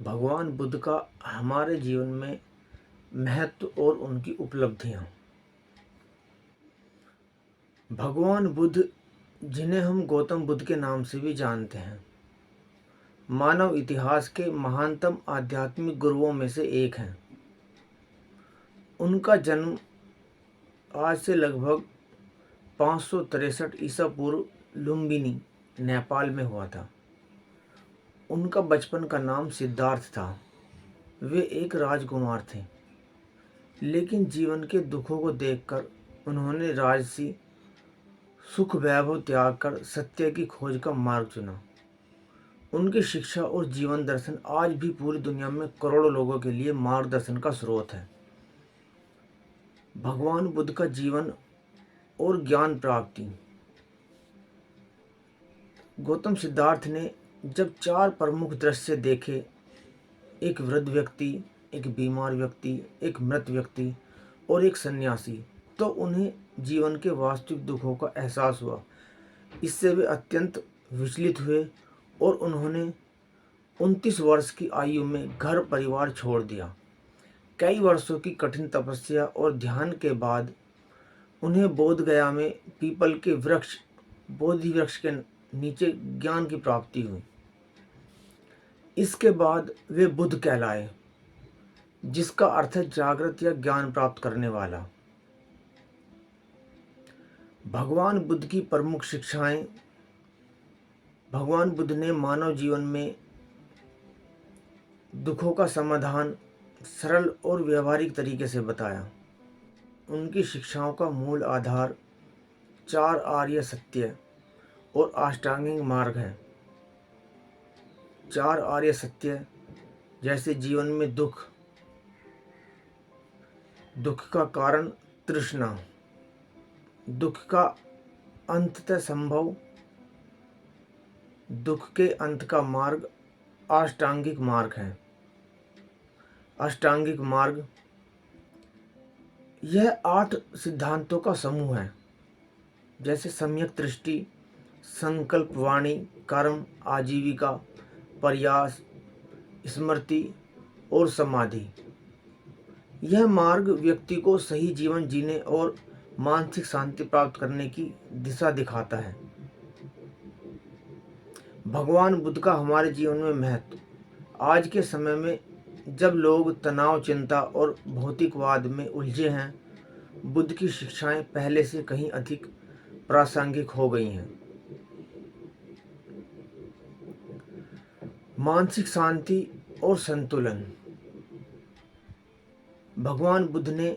भगवान बुद्ध का हमारे जीवन में महत्व और उनकी उपलब्धियाँ। भगवान बुद्ध, जिन्हें हम गौतम बुद्ध के नाम से भी जानते हैं, मानव इतिहास के महानतम आध्यात्मिक गुरुओं में से एक हैं। उनका जन्म आज से लगभग 563 ईसा पूर्व लुम्बिनी, नेपाल में हुआ था। उनका बचपन का नाम सिद्धार्थ था। वे एक राजकुमार थे, लेकिन जीवन के दुखों को देखकर उन्होंने राजसी सुख वैभव त्याग कर सत्य की खोज का मार्ग चुना। उनकी शिक्षा और जीवन दर्शन आज भी पूरी दुनिया में करोड़ों लोगों के लिए मार्गदर्शन का स्रोत है। भगवान बुद्ध का जीवन और ज्ञान प्राप्ति। गौतम सिद्धार्थ ने जब 4 प्रमुख दृश्य देखे, एक वृद्ध व्यक्ति, एक बीमार व्यक्ति, एक मृत व्यक्ति और एक सन्यासी, तो उन्हें जीवन के वास्तविक दुखों का एहसास हुआ। इससे वे अत्यंत विचलित हुए और उन्होंने 29 वर्ष की आयु में घर परिवार छोड़ दिया। कई वर्षों की कठिन तपस्या और ध्यान के बाद उन्हें बोध गया में पीपल के वृक्ष, बोधि वृक्ष के नीचे ज्ञान की प्राप्ति हुई। इसके बाद वे बुद्ध कहलाए, जिसका अर्थ है जागृत या ज्ञान प्राप्त करने वाला। भगवान बुद्ध की प्रमुख शिक्षाएं। भगवान बुद्ध ने मानव जीवन में दुखों का समाधान सरल और व्यवहारिक तरीके से बताया। उनकी शिक्षाओं का मूल आधार 4 आर्य सत्य और अष्टांगिक मार्ग है। 4 आर्य सत्य जैसे जीवन में दुख का कारण तृष्णा, दुख का अंततः संभव, दुख के अंत का मार्ग अष्टांगिक मार्ग है। अष्टांगिक मार्ग यह 8 सिद्धांतों का समूह है, जैसे सम्यक दृष्टि, संकल्प, वाणी, कर्म, आजीविका, प्रयास, स्मृति और समाधि। यह मार्ग व्यक्ति को सही जीवन जीने और मानसिक शांति प्राप्त करने की दिशा दिखाता है। भगवान बुद्ध का हमारे जीवन में महत्व। आज के समय में जब लोग तनाव, चिंता और भौतिकवाद में उलझे हैं, बुद्ध की शिक्षाएं पहले से कहीं अधिक प्रासंगिक हो गई हैं। मानसिक शांति और संतुलन। भगवान बुद्ध ने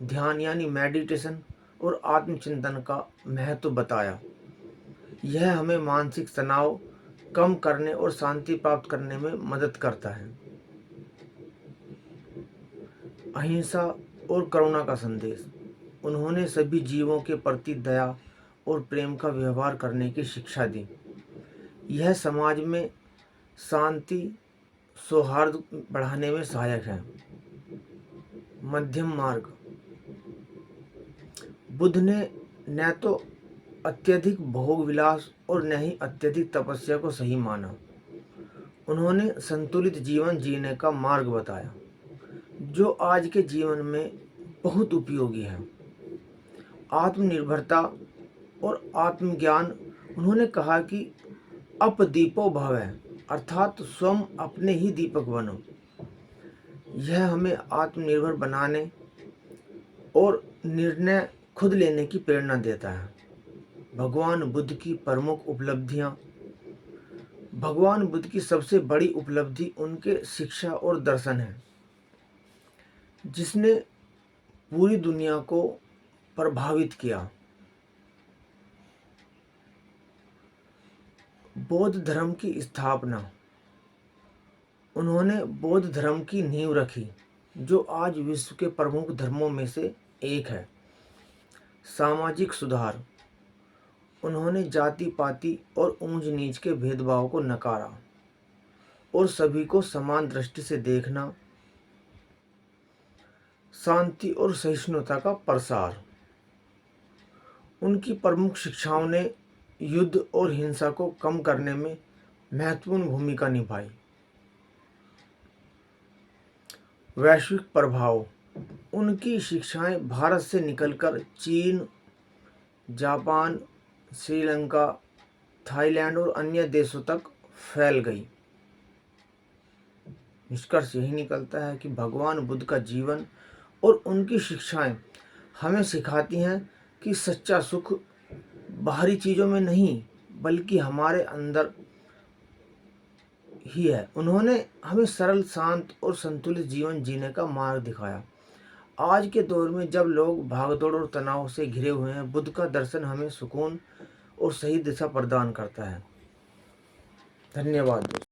ध्यान यानी मेडिटेशन और आत्मचिंतन का महत्व बताया। यह हमें मानसिक तनाव कम करने और शांति प्राप्त करने में मदद करता है। अहिंसा और करुणा का संदेश। उन्होंने सभी जीवों के प्रति दया और प्रेम का व्यवहार करने की शिक्षा दी। यह समाज में शांति, सौहार्द बढ़ाने में सहायक है। मध्यम मार्ग। बुद्ध ने न तो अत्यधिक भोग विलास और न ही अत्यधिक तपस्या को सही माना। उन्होंने संतुलित जीवन जीने का मार्ग बताया, जो आज के जीवन में बहुत उपयोगी है। आत्मनिर्भरता और आत्मज्ञान। उन्होंने कहा कि अपदीपो भव, अर्थात स्वयं अपने ही दीपक बनो। यह हमें आत्मनिर्भर बनाने और निर्णय खुद लेने की प्रेरणा देता है। भगवान बुद्ध की प्रमुख उपलब्धियां। भगवान बुद्ध की सबसे बड़ी उपलब्धि उनके शिक्षा और दर्शन है, जिसने पूरी दुनिया को प्रभावित किया। बौद्ध धर्म की स्थापना। उन्होंने बौद्ध धर्म की नींव रखी, जो आज विश्व के प्रमुख धर्मों में से एक है। सामाजिक सुधार। उन्होंने जाति पाति और ऊंच नीच के भेदभाव को नकारा और सभी को समान दृष्टि से देखना। शांति और सहिष्णुता का प्रसार। उनकी प्रमुख शिक्षाओं ने युद्ध और हिंसा को कम करने में महत्वपूर्ण भूमिका निभाई। वैश्विक प्रभाव। उनकी शिक्षाएं भारत से निकलकर चीन, जापान, श्रीलंका, थाईलैंड और अन्य देशों तक फैल गई। निष्कर्ष यही निकलता है कि भगवान बुद्ध का जीवन और उनकी शिक्षाएं हमें सिखाती हैं कि सच्चा सुख बाहरी चीज़ों में नहीं बल्कि हमारे अंदर ही है। उन्होंने हमें सरल, शांत और संतुलित जीवन जीने का मार्ग दिखाया। आज के दौर में जब लोग भागदौड़ और तनाव से घिरे हुए हैं, बुद्ध का दर्शन हमें सुकून और सही दिशा प्रदान करता है। धन्यवाद दोस्तों।